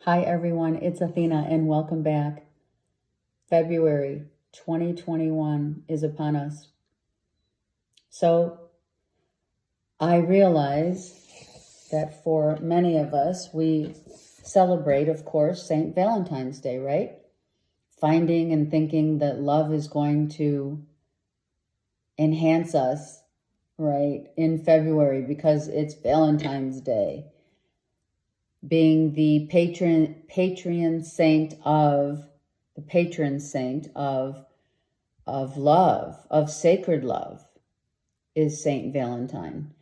Hi everyone, it's Athena and welcome back. February 2021 is upon us. So I realize that for many of us, we celebrate, of course, St. Valentine's Day, right? Finding and thinking that love is going to enhance us, right, in February because it's Valentine's Day. Being the patron saint of love, of sacred love, is Saint Valentine.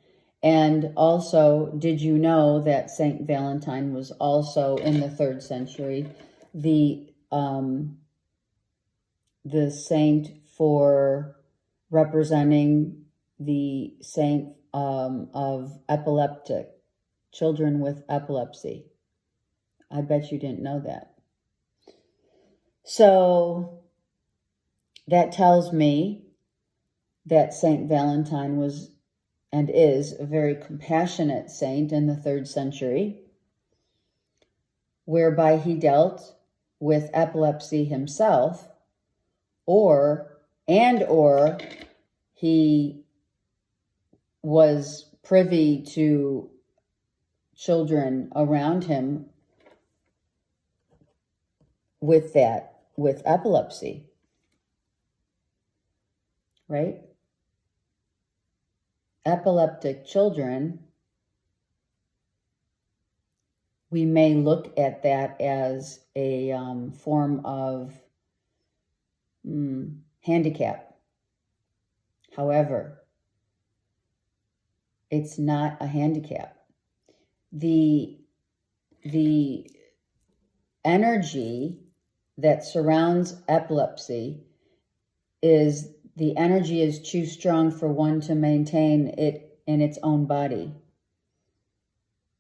And also, did you know that Saint Valentine was also in the 3rd century the saint for representing the saint of epileptic children with epilepsy? I bet you didn't know that. So that tells me that Saint Valentine was and is a very compassionate saint in the 3rd century, whereby he dealt with epilepsy himself, or he was privy to children around him with epilepsy, right? Epileptic children, we may look at that as a form of handicap. However, it's not a handicap. The energy that surrounds epilepsy is the energy is too strong for one to maintain it in its own body.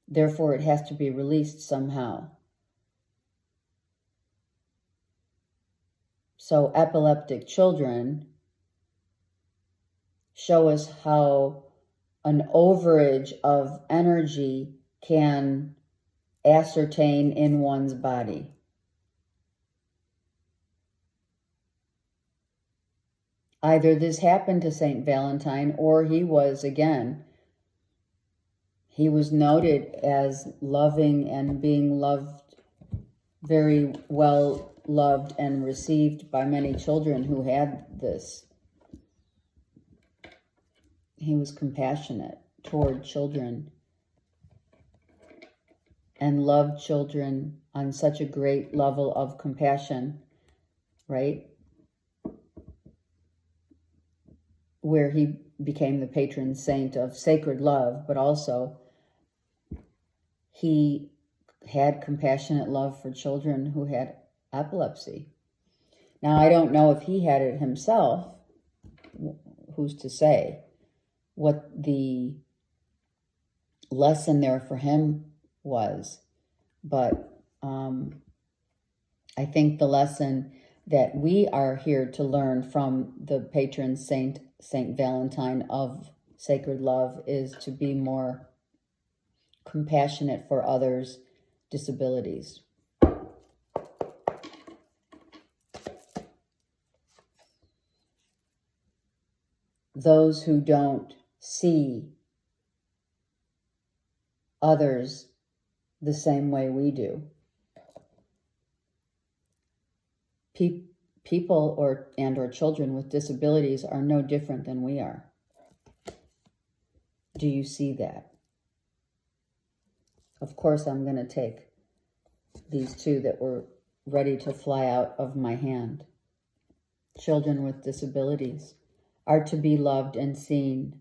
Therefore, it has to be released somehow. So epileptic children show us how an overage of energy can ascertain in one's body. Either this happened to Saint Valentine, or he was noted as loving and being loved, very well loved and received by many children who had this. He was compassionate toward children and loved children on such a great level of compassion, right? Where he became the patron saint of sacred love, but also he had compassionate love for children who had epilepsy. Now, I don't know if he had it himself. Who's to say what the lesson there for him was? But I think the lesson that we are here to learn from the patron saint, Saint Valentine of sacred love, is to be more compassionate for others' disabilities. Those who don't see others the same way we do. People or children with disabilities are no different than we are. Do you see that? Of course, I'm going to take these two that were ready to fly out of my hand. Children with disabilities are to be loved and seen,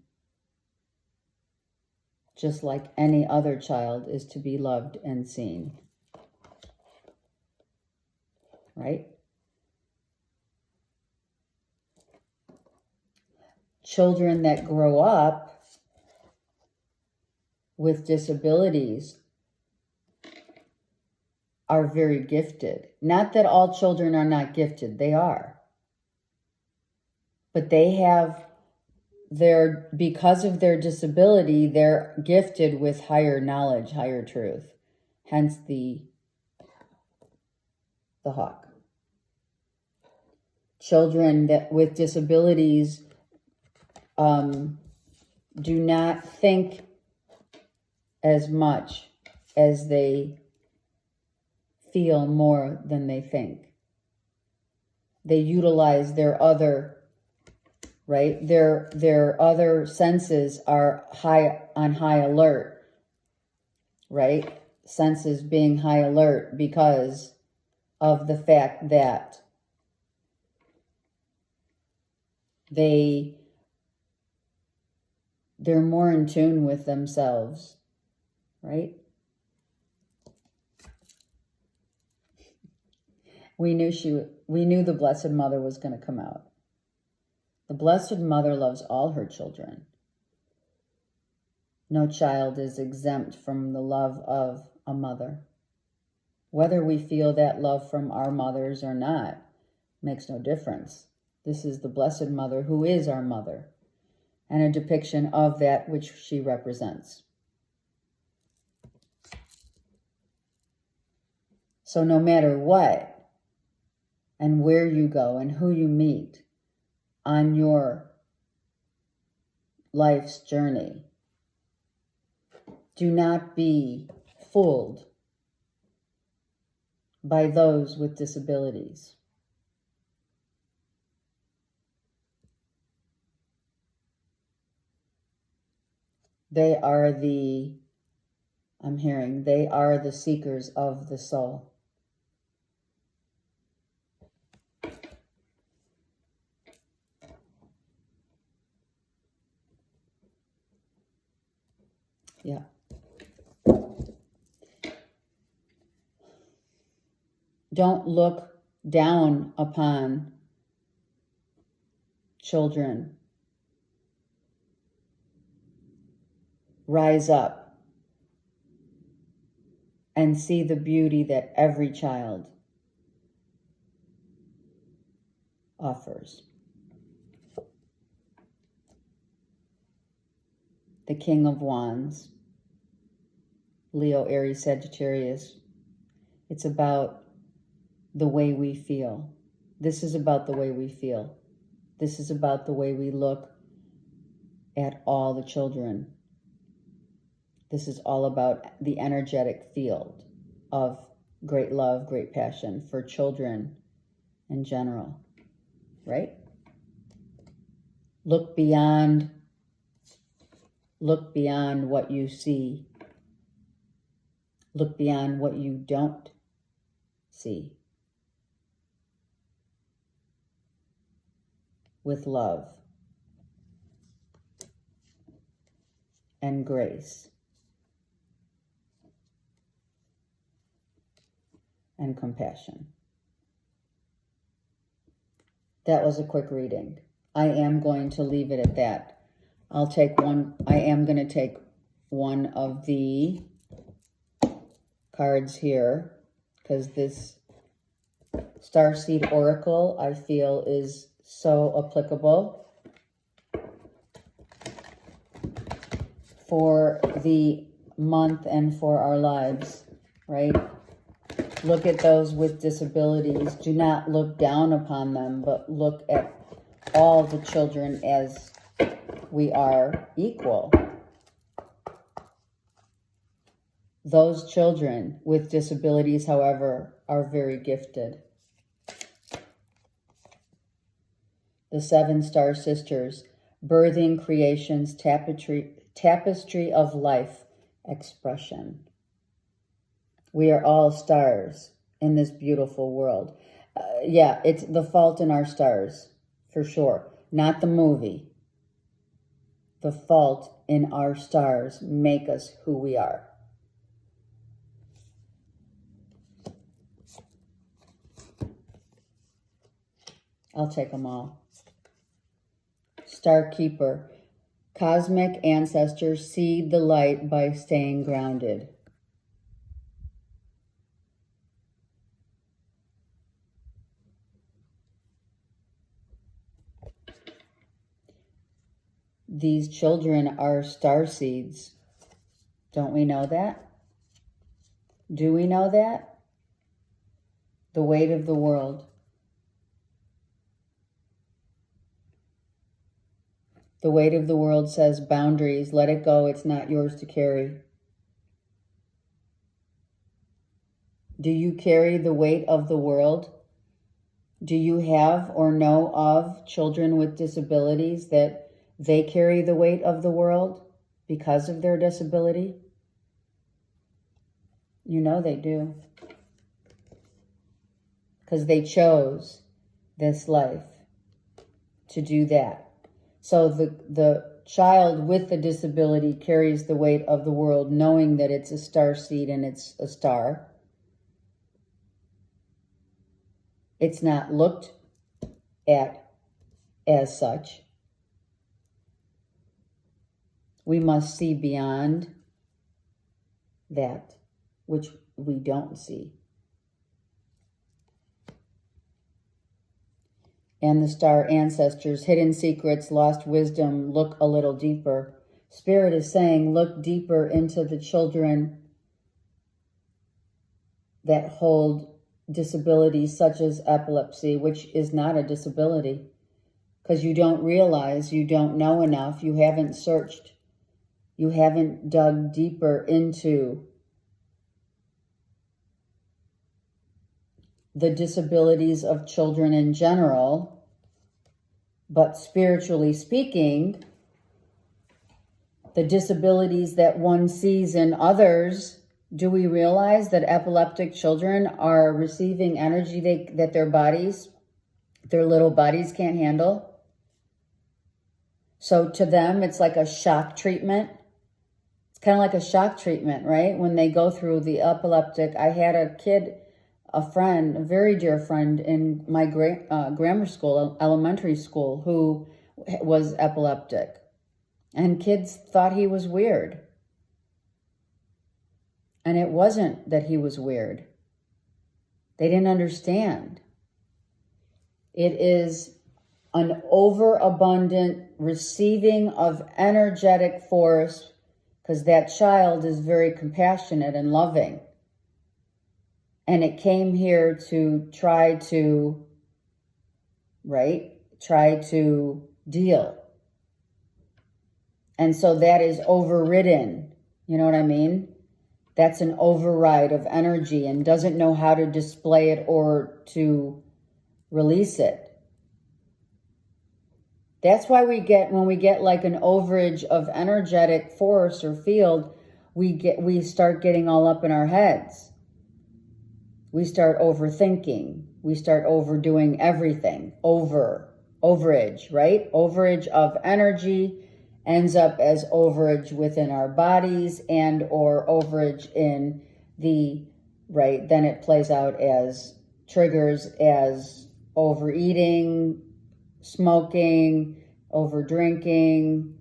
just like any other child is to be loved and seen. Right? Children that grow up with disabilities are very gifted. Not that all children are not gifted, they are. But they have because of their disability, they're gifted with higher knowledge, higher truth. Hence the the hawk. Children that with disabilities do not think as much as they feel more than they think. They utilize their other, right? Their other senses are on high alert, right? Senses being high alert because of the fact that they're more in tune with themselves, right? We knew the Blessed Mother was going to come out. The Blessed Mother loves all her children. No child is exempt from the love of a mother. Whether we feel that love from our mothers or not makes no difference. This is the Blessed Mother who is our mother, and a depiction of that which she represents. So no matter what, and where you go and who you meet on your life's journey, do not be fooled by those with disabilities. They are the seekers of the soul. Yeah. Don't look down upon children. Rise up and see the beauty that every child offers. The King of Wands, Leo, Aries, Sagittarius. It's about the way we feel. This is about the way we feel. This is about the way we look at all the children. This is all about the energetic field of great love, great passion for children in general, right? Look beyond what you see. Look beyond what you don't see. With love and grace and compassion. That was a quick reading. I am going to leave it at that. I am going to take one of the cards here, because this Starseed Oracle, I feel, is so applicable for the month and for our lives, right? Look at those with disabilities. Do not look down upon them, but look at all the children as we are equal. Those children with disabilities, however, are very gifted. The 7 Star Sisters, birthing creation's tapestry of life expression. We are all stars in this beautiful world. Yeah, it's The Fault in Our Stars, for sure. Not the movie. The fault in our stars make us who we are. I'll take them all. Star Keeper. Cosmic ancestors seed the light by staying grounded. These children are star seeds. Don't we know that? Do we know that? the weight of the world. The weight of the world says boundaries, let it go, it's not yours to carry. Do you carry the weight of the world? Do you have or know of children with disabilities that they carry the weight of the world because of their disability? You know they do. Because they chose this life to do that. So the child with the disability carries the weight of the world, knowing that it's a star seed and it's a star. It's not looked at as such. We must see beyond that which we don't see. And the star ancestors, hidden secrets, lost wisdom, look a little deeper. Spirit is saying, look deeper into the children that hold disabilities such as epilepsy, which is not a disability, because you don't realize, you don't know enough, you haven't searched, you haven't dug deeper into the disabilities of children in general. But spiritually speaking, the disabilities that one sees in others, do we realize that epileptic children are receiving energy that their little bodies can't handle? So to them, it's like a shock treatment. It's kind of like a shock treatment, right? When they go through the epileptic, I had a kid, a friend, a very dear friend in my grammar school, elementary school, who was epileptic. And kids thought he was weird. And it wasn't that he was weird. They didn't understand. It is an overabundant receiving of energetic force, because that child is very compassionate and loving. And it came here to try to deal. And so that is overridden. You know what I mean? That's an override of energy and doesn't know how to display it or to release it. That's why when we get like an overage of energetic force or field, we start getting all up in our heads. We start overthinking. We start overdoing everything. Overage, right? Overage of energy ends up as overage within our bodies and or overage in then it plays out as triggers as overeating, smoking, over drinking,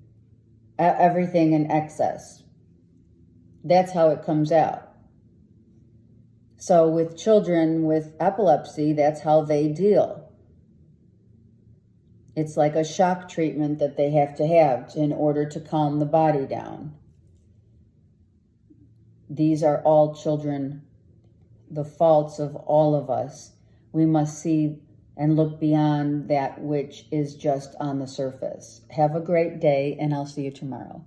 everything in excess. That's how it comes out. So with children with epilepsy, that's how they deal. It's like a shock treatment that they have to have in order to calm the body down. These are all children, the faults of all of us. We must see and look beyond that which is just on the surface. Have a great day, and I'll see you tomorrow.